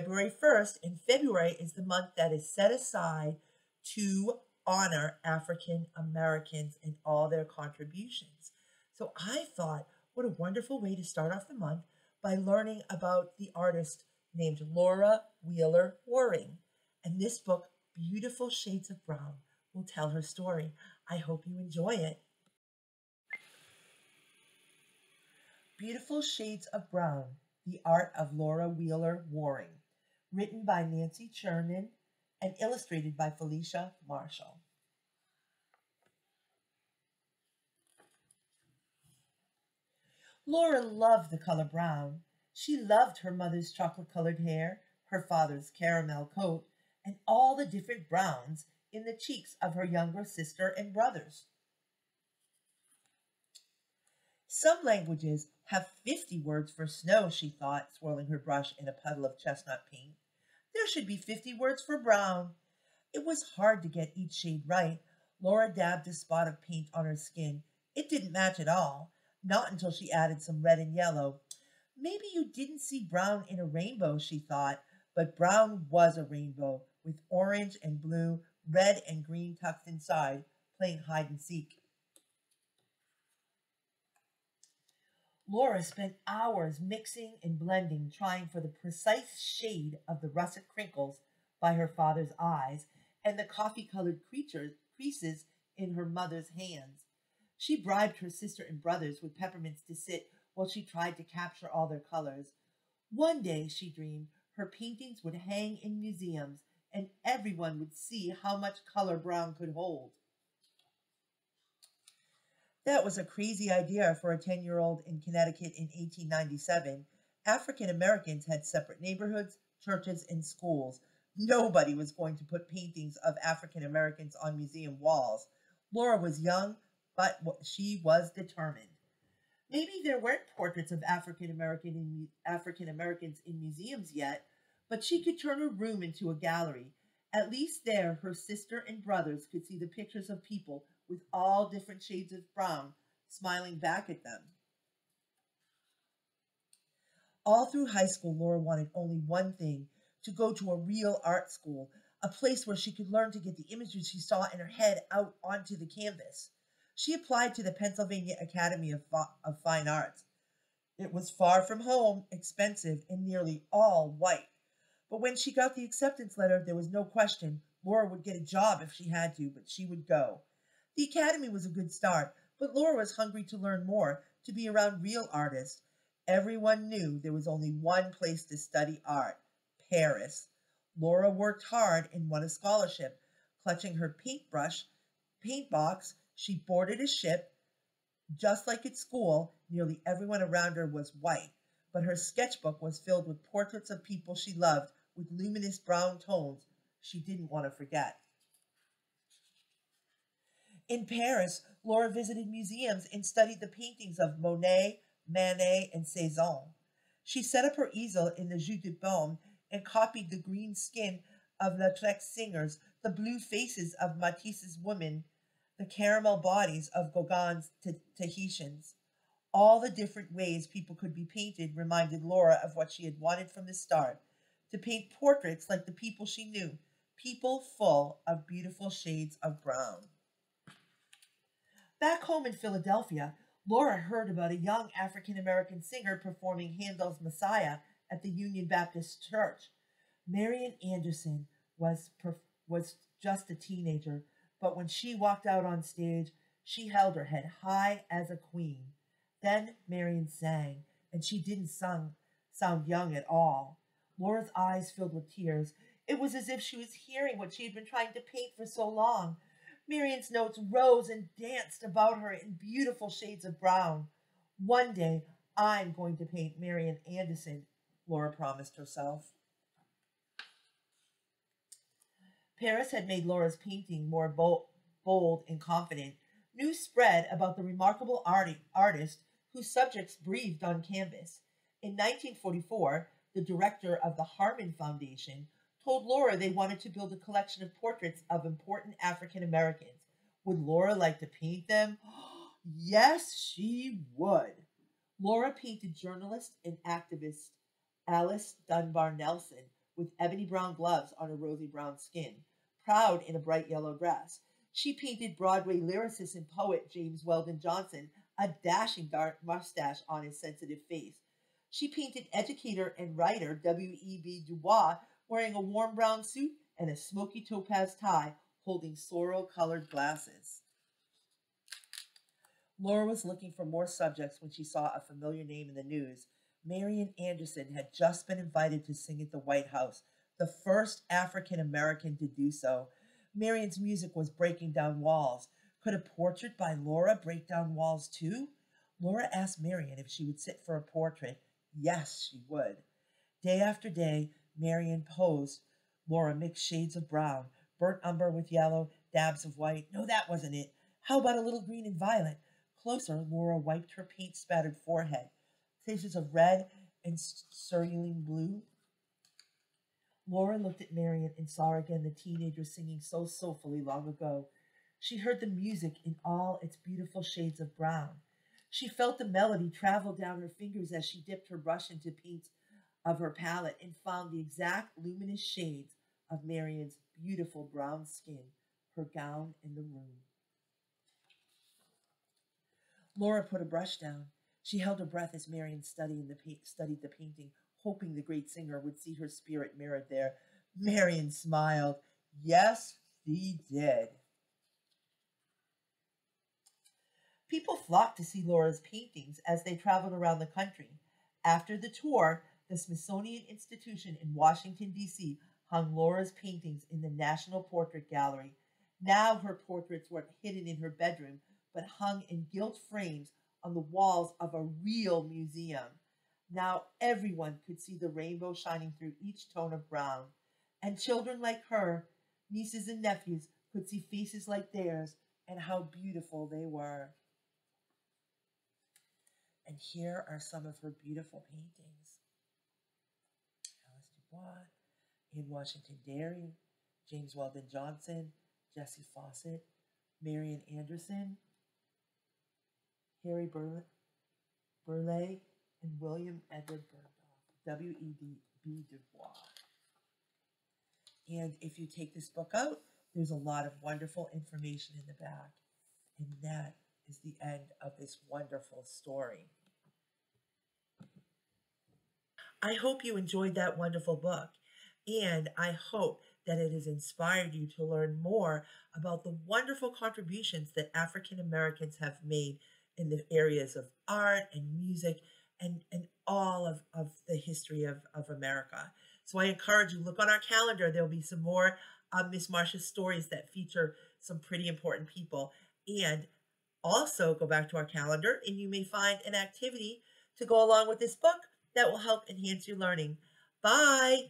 February 1st, and February is the month that is set aside to honor African Americans and all their contributions. So I thought, what a wonderful way to start off the month by learning about the artist named Laura Wheeler Waring. And this book, Beautiful Shades of Brown, will tell her story. I hope you enjoy it. Beautiful Shades of Brown, The Art of Laura Wheeler Waring, written by Nancy Chernin and illustrated by Felicia Marshall. Laura loved the color brown. She loved her mother's chocolate-colored hair, her father's caramel coat, and all the different browns in the cheeks of her younger sister and brothers. Some languages have 50 words for snow, she thought, swirling her brush in a puddle of chestnut paint. There should be 50 words for brown. It was hard to get each shade right. Laura dabbed a spot of paint on her skin. It didn't match at all, not until she added some red and yellow. Maybe you didn't see brown in a rainbow, she thought, but brown was a rainbow, with orange and blue, red and green tucked inside, playing hide and seek. Laura spent hours mixing and blending, trying for the precise shade of the russet crinkles by her father's eyes and the coffee-colored creases in her mother's hands. She bribed her sister and brothers with peppermints to sit while she tried to capture all their colors. One day, she dreamed, her paintings would hang in museums and everyone would see how much color brown could hold. That was a crazy idea for a 10-year-old in Connecticut in 1897. African Americans had separate neighborhoods, churches, and schools. Nobody was going to put paintings of African Americans on museum walls. Laura was young, but she was determined. Maybe there weren't portraits of African Americans in museums yet, but she could turn her room into a gallery. At least there, her sister and brothers could see the pictures of people with all different shades of brown smiling back at them. All through high school, Laura wanted only one thing, to go to a real art school, a place where she could learn to get the images she saw in her head out onto the canvas. She applied to the Pennsylvania Academy of Fine Arts. It was far from home, expensive, and nearly all white. But when she got the acceptance letter, there was no question. Laura would get a job if she had to, but she would go. The academy was a good start, but Laura was hungry to learn more, to be around real artists. Everyone knew there was only one place to study art, Paris. Laura worked hard and won a scholarship. Clutching her paint box, she boarded a ship. Just like at school, nearly everyone around her was white, but her sketchbook was filled with portraits of people she loved with luminous brown tones she didn't want to forget. In Paris, Laura visited museums and studied the paintings of Monet, Manet, and Cezanne. She set up her easel in the Jeu de Paume and copied the green skin of Lautrec singers, the blue faces of Matisse's women, the caramel bodies of Gauguin's Tahitians. All the different ways people could be painted reminded Laura of what she had wanted from the start, to paint portraits like the people she knew, people full of beautiful shades of brown. Back home in Philadelphia, Laura heard about a young African-American singer performing Handel's Messiah at the Union Baptist Church. Marian Anderson was just a teenager, but when she walked out on stage, she held her head high as a queen. Then Marian sang, and she didn't sound young at all. Laura's eyes filled with tears. It was as if she was hearing what she had been trying to paint for so long. Marian's notes rose and danced about her in beautiful shades of brown. One day, I'm going to paint Marian Anderson, Laura promised herself. Paris had made Laura's painting more bold and confident. News spread about the remarkable artist whose subjects breathed on canvas. In 1944, the director of the Harmon Foundation told Laura they wanted to build a collection of portraits of important African Americans. Would Laura like to paint them? Yes, she would. Laura painted journalist and activist Alice Dunbar Nelson, with ebony brown gloves on her rosy brown skin, proud in a bright yellow dress. She painted Broadway lyricist and poet James Weldon Johnson, a dashing dark mustache on his sensitive face. She painted educator and writer W.E.B. Du Bois wearing a warm brown suit and a smoky topaz tie, holding sorrel colored glasses. Laura was looking for more subjects when she saw a familiar name in the news. Marian Anderson had just been invited to sing at the White House, the first African American to do so. Marian's music was breaking down walls. Could a portrait by Laura break down walls too? Laura asked Marian if she would sit for a portrait. Yes, she would. Day after day, Marian posed. Laura mixed shades of brown, burnt umber with yellow, dabs of white. No, that wasn't it. How about a little green and violet? Closer, Laura wiped her paint-spattered forehead. Traces of red and cerulean blue. Laura looked at Marian and saw again the teenager singing so soulfully long ago. She heard the music in all its beautiful shades of brown. She felt the melody travel down her fingers as she dipped her brush into paints of her palette and found the exact luminous shades of Marian's beautiful brown skin, her gown, and the room. Laura put a brush down. She held her breath as Marian studied the painting, hoping the great singer would see her spirit mirrored there. Marian smiled. Yes, he did. People flocked to see Laura's paintings as they traveled around the country. After the tour, the Smithsonian Institution in Washington, D.C. hung Laura's paintings in the National Portrait Gallery. Now her portraits weren't hidden in her bedroom, but hung in gilt frames on the walls of a real museum. Now everyone could see the rainbow shining through each tone of brown. And children like her, nieces and nephews, could see faces like theirs and how beautiful they were. And here are some of her beautiful paintings. Alice Dubois, Anne Washington Dairy, James Weldon Johnson, Jessie Fawcett, Marian Anderson, Harry Burleigh, and William Edward Burgdorf, W.E.B. Du Bois. And if you take this book out, there's a lot of wonderful information in the back. And that is the end of this wonderful story. I hope you enjoyed that wonderful book, and I hope that it has inspired you to learn more about the wonderful contributions that African Americans have made in the areas of art and music and all of the history of America. So I encourage you, look on our calendar. There'll be some more Miss Marcia's stories that feature some pretty important people. And also go back to our calendar and you may find an activity to go along with this book that will help enhance your learning. Bye!